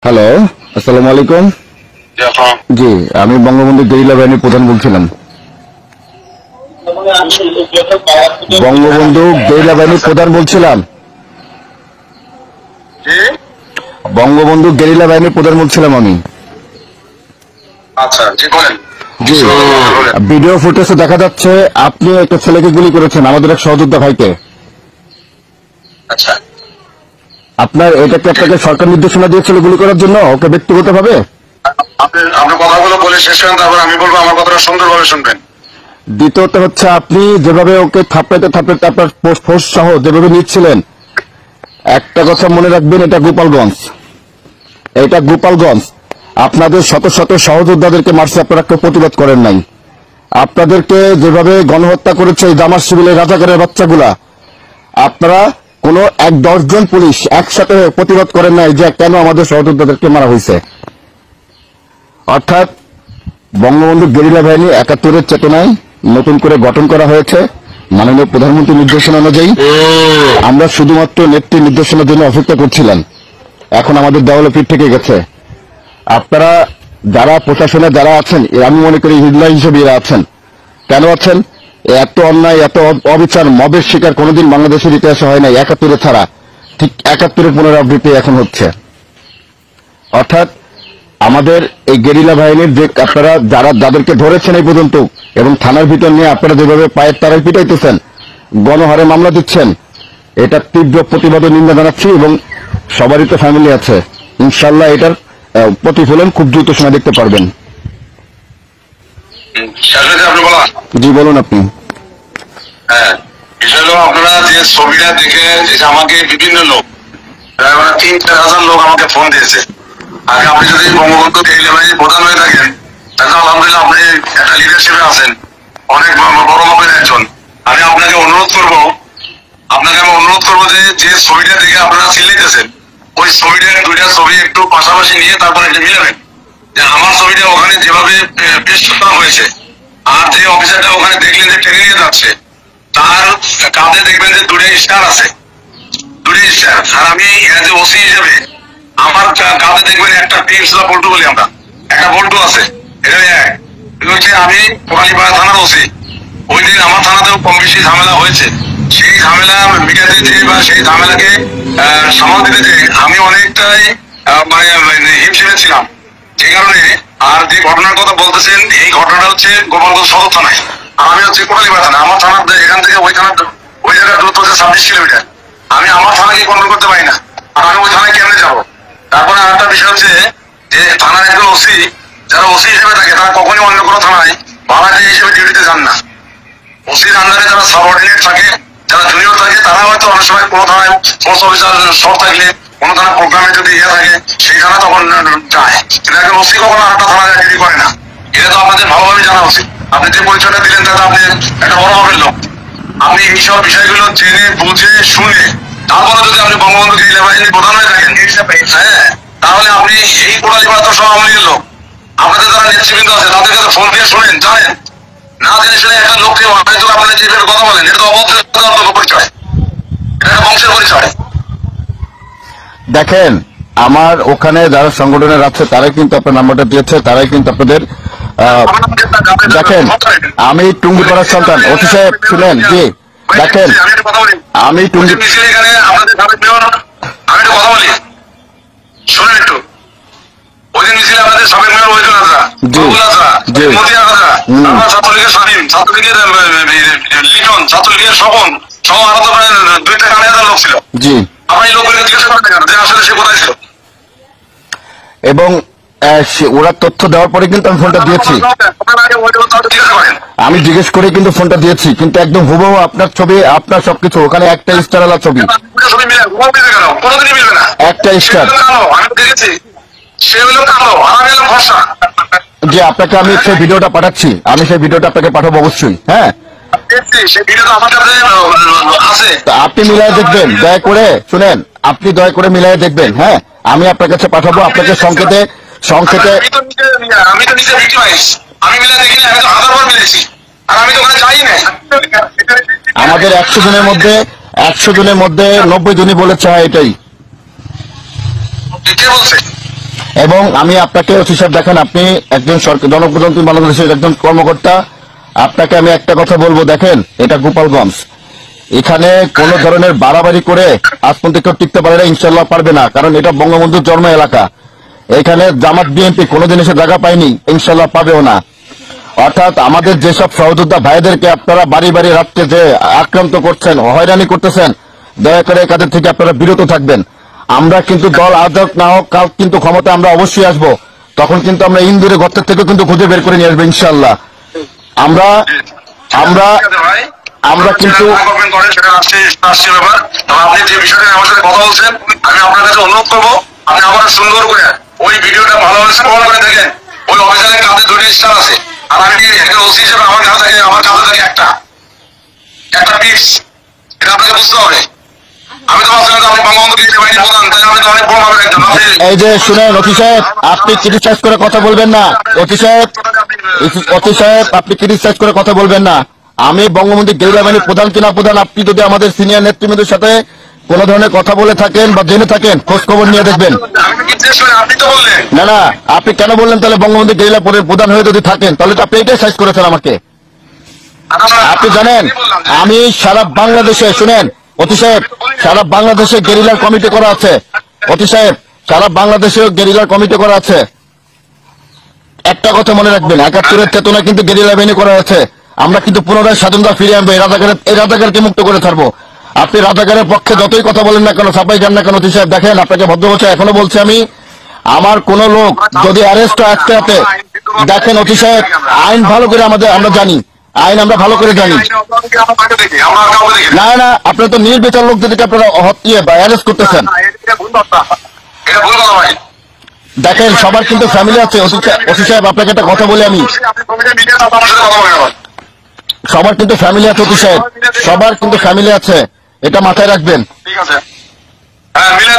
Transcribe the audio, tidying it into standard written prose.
Hello, আসসালামু আলাইকুম। জি, আমি বঙ্গবন্ধু গেরিলা বাহিনীর প্রধান বলছিলাম। বঙ্গবন্ধু গেরিলা বাহিনীর প্রধান বলছিলাম। বঙ্গবন্ধু গেরিলা বাহিনীর প্রধান বলছিলাম আমি। আচ্ছা, ঠিক বলেন। জি, ভিডিও ফুটেজে দেখা যাচ্ছে আপনি একটা ছেলেকে গুলি করেছেন, আমাদের এক সহযোদ্ধা ভাইকে। আচ্ছা, আপনার এটা কি আপনাকে সরকার নির্দেশনা দিয়েছিল গুলি করার জন্য ওকে ব্যক্তিগতভাবে? আপনি কথাগুলো বলে শেষ করেন, তারপর আমি বলবো, আমার কথাটা সুন্দরভাবে শুনবেন। দ্বিতীয়ত হচ্ছে আপনি যেভাবে ওকে থাপড়াইতে থাপড়াইতে আপনার ফোর্স সহ যেভাবে নিচ্ছিলেন, একটা কথা মনে রাখবেন, এটা গোপালগঞ্জ। আপনাদের শত শত সহযোদ্ধাদেরকে মারছে, আপনারা কেউ প্রতিবাদ করেন নাই। আপনাদেরকে যেভাবে গণহত্যা করেছে এই জামাত শিবিরের রাজাকারের বাচ্চাগুলা, আপনারা কোন 10 জন পুলিশ একসাথে প্রতিবাদ করেন নাই যে কেন আমাদের সহযোদ্ধাদেরকে মারা হয়েছে। অর্থাৎ বঙ্গবন্ধু গেরিলা বাহিনী 71-এর চেতনায় নতুন করে গঠন করা হয়েছে মাননীয় প্রধানমন্ত্রীর নির্দেশনা অনুযায়ী। আমরা শুধুমাত্র নেত্রীর নির্দেশনার জন্য অপেক্ষা করছিলাম, এখন আমাদের দেওয়ালে পিঠ থেকে গেছে। আপনারা যারা প্রশাসনে যারা আছেন, আমি মনে করি হিজলা হিসেবে এরা আছেন। কেন আছেন? এত অন্যায়, এত অবিচার, মবের শিকার কোনোদিন বাংলাদেশের ইতিহাসে হয় নাই, 71-এ ছাড়া। ঠিক 71-এর পুনরাবৃত্তি এখন হচ্ছে। অর্থাৎ আমাদের এই গেরিলা বাহিনীর যে আপনারা যাদেরকে ধরেছেন এই পর্যন্ত, এবং থানার ভিতর নিয়ে আপনারা যেভাবে পায়ের তারায় পিটাইতেছেন, গণহারে মামলা দিচ্ছেন, এটা তীব্র প্রতিবাদ ও নিন্দা জানাচ্ছি। এবং সবারই তো ফ্যামিলি আছে, ইনশাল্লাহ এটার প্রতিফলন খুব দ্রুত সময় দেখতে পারবেন। আপনি বলা। জি, বলুন আপনি। হ্যাঁ, বিষয় হলো আপনারা যে ছবিটা দেখে আমাকে বিভিন্ন লোক, প্রায় 3-4 হাজার লোক আমাকে ফোন দিয়েছে। আগে আপনি যদি বঙ্গবন্ধু গেরিলা বাহিনীর প্রধান হয়ে থাকেন, তাহলে আলহামদুলিল্লাহ আপনি একটা লিডারশিপে আছেন, অনেক বড় মাপের একজন। আমি আপনাকে অনুরোধ করবো যে ছবিটা দেখে আপনারা চিল্লাইতেছেন, ওই ছবিটা 2টা ছবি একটু পাশাপাশি নিয়ে তারপরে এটা মিলাবেন। যে আমার ছবিটা ওখানে যেভাবে পেশ করা হয়েছে, আর যে অফিসারটা ওখানে দেখলেন যে ট্রেনে নিয়ে যাচ্ছে, তার কাঁধে দেখবেন যে 2টা স্টার আছে, 2টা স্টার। আর আমি এজ এ ওসি হিসেবে আমার কাঁধে দেখবেন একটা টিপস বা বল্টু বলি আমরা, একটা বল্টু আছে। এটা হচ্ছে আমি কোকালীপাড়া থানার ওসি। ওই দিন আমার থানাতেও কম বেশি ঝামেলা হয়েছে। সেই ঝামেলা মিটাতে যে বা সেই ঝামেলাকে সামাল দিতে যে আমি অনেকটাই হিমশিমে ছিলাম। যে কারণে আর যে ঘটনার কথা বলতেছেন, এই ঘটনাটা হচ্ছে গোপালগঞ্জ সদর থানায়, আর আমি হচ্ছে কোটালীপাড়া থানা। আমার থানার এখান থেকে ওই জায়গার দূরত্ব হচ্ছে 26 কিলোমিটার। আমি আমার থানাকে কন্ট্রোল করতে পারি না, আর আমি ওই থানায় কেমনে যাবো? তারপরে আর একটা বিষয় হচ্ছে যে থানার একজন ওসি, যারা ওসি হিসেবে থাকে, তারা কখনই অন্য কোনো থানায় ভাড়াটে হিসেবে ডিউটিতে যান না। ওসির আন্ডারে যারা সাবঅর্ডিনেট থাকে, যারা জুনিয়র থাকে, তারা হয়তো অনেক সময় কোনো থানায় পোস্ট অফিসার শর্ট থাকলে, কোনো থানার প্রোগ্রামে যদি থাকে, সেই থানা তখন যায়। কিন্তু একজন ওসি কখনো আরেকটা থানায় ডিউটি করে না। এটা তো আপনাদের ভালোভাবে জানা উচিত। আপনি যে পরিচয়টা দিলেন, তাতে আপনি একটা বড় মাপের লোক। আপনি এইসব বিষয়গুলো জেনে বুঝে শুনে তারপরে যদি আপনি বঙ্গবন্ধু গেরিলা বাহিনীর প্রধান হয়ে থাকেন, হ্যাঁ, তাহলে আপনি এই কোটালীপাড়া তো সব আওয়ামী লীগের লোক। আপনাদের যারা নেতৃবৃন্দ আছে তাদের কাছে ফোন দিয়ে শোনেন, জানেন না জেনে শুনে একটা লোককে হয়তো আপনারা যেভাবে কথা বলেন, এটা তো অবৈধ পরিচয়, এটা একটা বংশের পরিচয়। দেখেন, আমার ওখানে যারা সংগঠনের আছে তারাই কিন্তু আপনার নাম্বারটা দিয়েছে, তারাই কিন্তু আপনাদের দেখেন, আমি টুঙ্গিপাড়ার সন্তান। ওসি সাহেব শুনেন, জি দেখেন, আমি টুঙ্গি এখানে আপনাদের আমি একটা কথা বলি, শুনেন একটু। ওই দিন মিছিলে আপনাদের সাবেক মেয়র ওইদুল আজরা, মতিয়া আজরা, আমরা ছাত্রলীগের স্বাধীন, ছাত্রলীগের লিটন, ছাত্রলীগের স্বপন সহ আরো তো প্রায় 2-4,000 লোক ছিল। জি, আপনি এই লোকগুলোকে জিজ্ঞাসা করতে কেন যে আসলে সে কোথায় ছিল? এবং ওরা তথ্য দেওয়ার পরে কিন্তু আমি ফোনটা দিয়েছি। আমি জিজ্ঞেস করে কিন্তু ফোনটা দিয়েছি, কিন্তু একদম হুবহু আপনার ছবি, আপনার সবকিছু ওখানে একটা স্টারওয়ালা ছবি, একটা স্টার। জি, আপনাকে আমি সেই ভিডিওটা পাঠাচ্ছি, আমি সেই ভিডিওটা আপনাকে পাঠাবো অবশ্যই। হ্যাঁ, আপনি মিলাই দেখবেন, দয়া করে শুনেন, আপনি দয়া করে মিলাই দেখবেন। হ্যাঁ, আমি আপনার কাছে পাঠাবো, আপনাকে সংকেতে আমি তো নিজে ভিক্টিমাইজ, আমি মিলাই দেখিনি, আমি তো 1000 বার মিলেছি, আর আমি তো ওখানে যাই না। আমাদের 100 জনের মধ্যে 90 জনই বলেছে হ্যাঁ এটাই। কে বলছে? এবং আমি আপনাকে ওসি সাহেব দেখেন, আপনি একজন সরকার জনপ্রতিনিধি বাংলাদেশের একজন কর্মকর্তা, আপনাকে আমি একটা কথা বলবো, দেখেন এটা গোপালগঞ্জ, এখানে কোন ধরনের বাড়াবাড়ি করে আজ পর্যন্ত কেউ টিকতে পারে না, ইনশাল্লাহ পারবে না, কারণ এটা বঙ্গবন্ধুর জন্ম এলাকা। এখানে জামাত বিএনপি কোনোদিন এসে জায়গা পায়নি, ইনশাল্লাহ পাবেও না। অর্থাৎ আমাদের যেসব সহযোদ্ধা ভাইদেরকে আপনারা বাড়ি বাড়ি রাত্রে যে আক্রান্ত করছেন, হয়রানি করতেছেন, দয়া করে এই কাজের থেকে আপনারা বিরত থাকবেন। আমরা কিন্তু দল আজক না হোক, কাল কিন্তু ক্ষমতা আমরা অবশ্যই আসবো, তখন কিন্তু আমরা ইন্দুরে গর্তের থেকে কিন্তু খুঁজে বের করে নিয়ে আসবো ইনশাল্লাহ। আমরা আমরা আমরা কিন্তু করবেন করেন, সেটা রাষ্ট্রীয় ব্যাপার। তবে আপনি যে বিষয়টা আমার সাথে কথা বলছেন, আমি আপনার কাছে অনুরোধ করবো, আপনি আবার সুন্দর করে ওই ভিডিওটা ভালোভাবে শ্রবণ করে দেখেন। ওই অফিসারের কাছে দুটি স্টার আছে, আর আমি একজন ওসি হিসেবে আমার কাছে থাকে একটা পিস। এটা আপনাকে বুঝতে হবে। আমি তো ভাবছিলাম যে আপনি বঙ্গবন্ধু বিজেপি বাহিনী প্রধান, তাই আমি তো অনেক বড় ভাবে একজন। এই যে শুনেন ওসি সাহেব, আপনি ক্রিটিসাইজ করে কথা বলবেন না। ওসি সাহেব, আপনি ক্রিটিসাইজ করে কথা বলবেন না। আমি বঙ্গবন্ধু গেরিলা বাহিনীর প্রধান কিনা প্রধান, আপনি যদি আমাদের সিনিয়র নেতৃবৃন্দের সাথে কোন ধরনের কথা বলে থাকেন বা জেনে থাকেন, খোঁজ খবর নিয়ে দেখবেন। আপনি তো বললেন না না, আপনি কেন বললেন তাহলে? বঙ্গবন্ধু গেরিলা প্রধান হয়ে যদি থাকেন তাহলে তো আপনি এটাই সাইজ করেছেন আমাকে। আপনি জানেন আমি সারা বাংলাদেশে, শুনেন অতি সাহেব, সারা বাংলাদেশে গেরিলার কমিটি করা আছে। অতি সাহেব, সারা বাংলাদেশে গেরিলার কমিটি করা আছে। একটা কথা মনে রাখবেন, ৭১-এর চেতনা কিন্তু গেরিলা বাহিনী করা আছে। আমরা কিন্তু পুনরায় স্বাধীনতা ফিরিয়ে আনবো, এই রাজাকারকে মুক্ত করে ছাড়বো। আপনি রাজাকারের পক্ষে যতই কথা বলেন না কেন, ছাপাই যান না কেন, অতি সাহেব দেখেন, আপনাকে ভদ্রবাচা এখনো বলছি আমি, আমার কোন লোক যদি অ্যারেস্ট হয় আজকে রাতে, দেখেন অতি সাহেব, আইন ভালো করে আমরা জানি, আইন আমরা ভালো করে জানি। না না, আপনার তো নির্বিচার লোকদেরকে আপনারা অ্যারেস্ট করতেছেন। দেখেন সবার কিন্তু ফ্যামিলি আছে। ওসি সাহেব আপনাকে একটা কথা বলি আমি, সবার কিন্তু ফ্যামিলি আছে ওসি সাহেব, সবার কিন্তু ফ্যামিলি আছে, এটা মাথায় রাখবেন। ঠিক আছে, হ্যাঁ মিলে